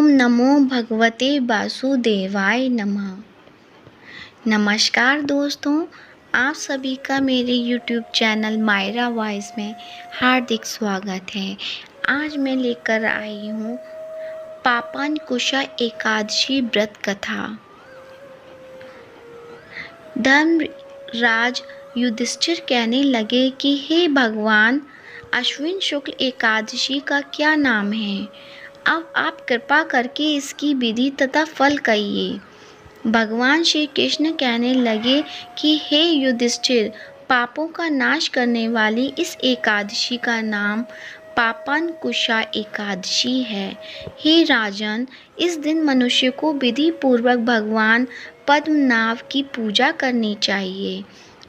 ओम नमो भगवते वासुदेवाय नमः। नमस्कार दोस्तों, आप सभी का मेरे YouTube चैनल मायरा वॉइस में हार्दिक स्वागत है। आज मैं लेकर आई हूँ पापांकुशा एकादशी व्रत कथा। धर्मराज युधिष्ठिर कहने लगे कि हे भगवान, अश्विन शुक्ल एकादशी का क्या नाम है? अब आप कृपा करके इसकी विधि तथा फल कहिए। भगवान श्री कृष्ण कहने लगे कि हे युधिष्ठिर, पापों का नाश करने वाली इस एकादशी का नाम पापांकुशा एकादशी है। हे राजन, इस दिन मनुष्य को विधि पूर्वक भगवान पद्मनाभ की पूजा करनी चाहिए।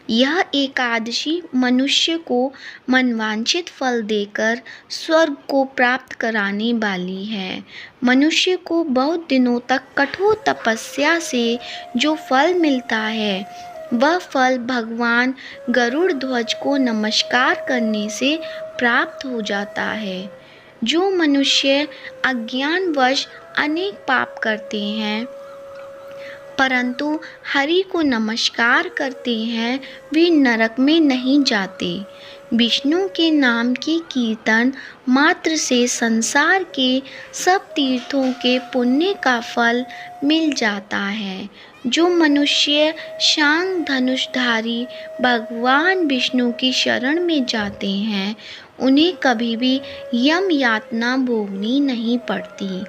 यह एकादशी मनुष्य को मनवांछित फल देकर स्वर्ग को प्राप्त कराने वाली है। मनुष्य को बहुत दिनों तक कठोर तपस्या से जो फल मिलता है, वह फल भगवान गरुड़ ध्वज को नमस्कार करने से प्राप्त हो जाता है। जो मनुष्य अज्ञानवश अनेक पाप करते हैं परंतु हरि को नमस्कार करते हैं, वे नरक में नहीं जाते। विष्णु के नाम की कीर्तन मात्र से संसार के सब तीर्थों के पुण्य का फल मिल जाता है। जो मनुष्य शांग धनुषधारी भगवान विष्णु की शरण में जाते हैं, उन्हें कभी भी यम यातना भोगनी नहीं पड़ती।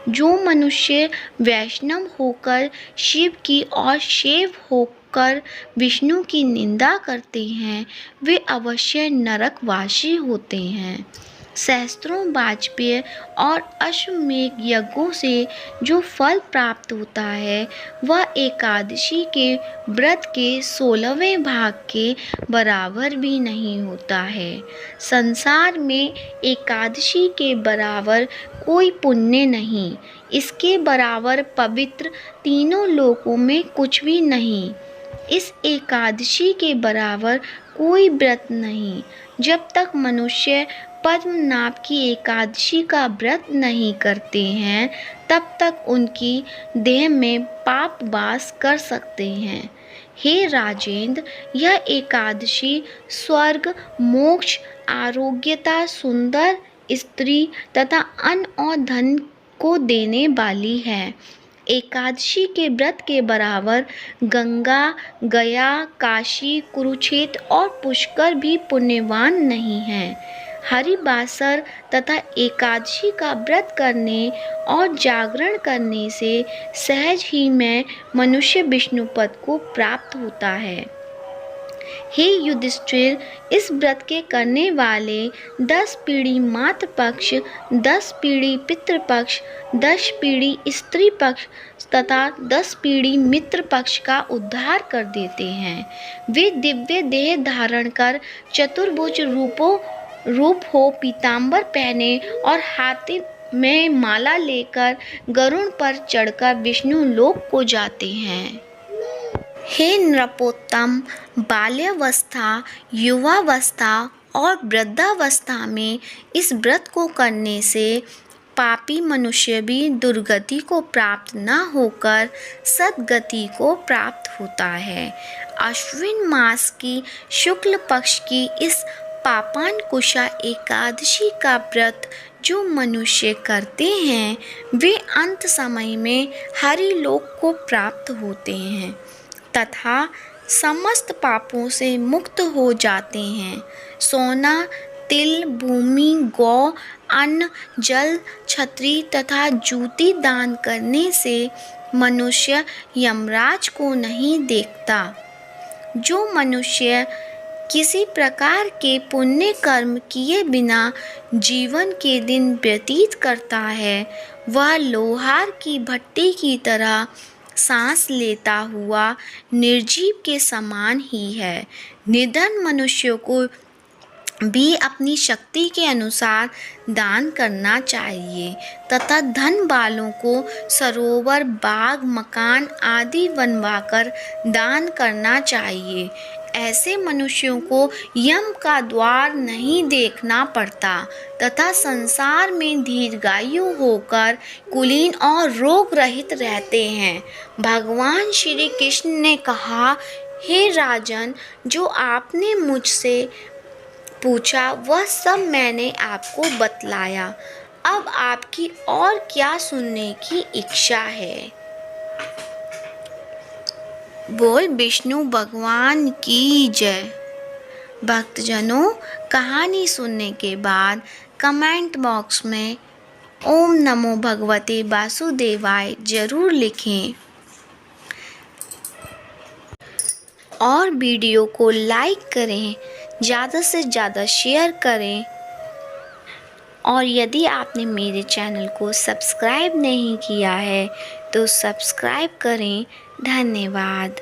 जो मनुष्य वैष्णव होकर शिव की और शैव होकर विष्णु की निंदा करते हैं, वे अवश्य नरकवासी होते हैं। सहस्त्रों वाजपेय और अश्वमेध यज्ञों से जो फल प्राप्त होता है, वह एकादशी के व्रत के 16वें भाग के बराबर भी नहीं होता है। संसार में एकादशी के बराबर कोई पुण्य नहीं, इसके बराबर पवित्र तीनों लोकों में कुछ भी नहीं। इस एकादशी के बराबर कोई व्रत नहीं। जब तक मनुष्य पद्मनाभ की एकादशी का व्रत नहीं करते हैं, तब तक उनकी देह में पाप वास कर सकते हैं। हे राजेंद्र, यह एकादशी स्वर्ग, मोक्ष, आरोग्यता, सुंदर स्त्री तथा अन्न और धन को देने वाली है। एकादशी के व्रत के बराबर गंगा, गया, काशी, कुरुक्षेत्र और पुष्कर भी पुण्यवान नहीं हैं। हरिवासर तथा एकादशी का व्रत करने और जागरण करने से सहज ही में मनुष्य विष्णु पद को प्राप्त होता है। हे युधिष्ठिर, इस व्रत के करने वाले 10 पीढ़ी मातृ पक्ष, 10 पीढ़ी पितृपक्ष, 10 पीढ़ी स्त्री पक्ष तथा 10 पीढ़ी मित्र पक्ष का उद्धार कर देते हैं। वे दिव्य देह धारण कर चतुर्भुज रूप हो पीताम्बर पहने और हाथ में माला लेकर गरुड़ पर चढ़कर विष्णु लोक को जाते हैं। हे नृपोत्तम, बाल्यावस्था, युवावस्था और वृद्धावस्था में इस व्रत को करने से पापी मनुष्य भी दुर्गति को प्राप्त न होकर सद्गति को प्राप्त होता है। अश्विन मास की शुक्ल पक्ष की इस पापांकुशा एकादशी का व्रत जो मनुष्य करते हैं, वे अंत समय में हरि लोक को प्राप्त होते हैं तथा समस्त पापों से मुक्त हो जाते हैं। सोना, तिल, भूमि, गौ, अन्न, जल, छत्री तथा जूती दान करने से मनुष्य यमराज को नहीं देखता। जो मनुष्य किसी प्रकार के पुण्य कर्म किए बिना जीवन के दिन व्यतीत करता है, वह लोहार की भट्टी की तरह सांस लेता हुआ निर्जीव के समान ही है। निधन मनुष्य को भी अपनी शक्ति के अनुसार दान करना चाहिए तथा धन वालों को सरोवर, बाग, मकान आदि बनवाकर दान करना चाहिए। ऐसे मनुष्यों को यम का द्वार नहीं देखना पड़ता तथा संसार में दीर्घायु होकर कुलीन और रोग रहित रहते हैं। भगवान श्री कृष्ण ने कहा, हे राजन, जो आपने मुझसे पूछा वह सब मैंने आपको बतलाया। अब आपकी और क्या सुनने की इच्छा है? बोल विष्णु भगवान की जय। भक्तजनों, कहानी सुनने के बाद कमेंट बॉक्स में ओम नमो भगवते वासुदेवाय जरूर लिखें और वीडियो को लाइक करें, ज़्यादा से ज़्यादा शेयर करें। और यदि आपने मेरे चैनल को सब्सक्राइब नहीं किया है तो सब्सक्राइब करें। धन्यवाद।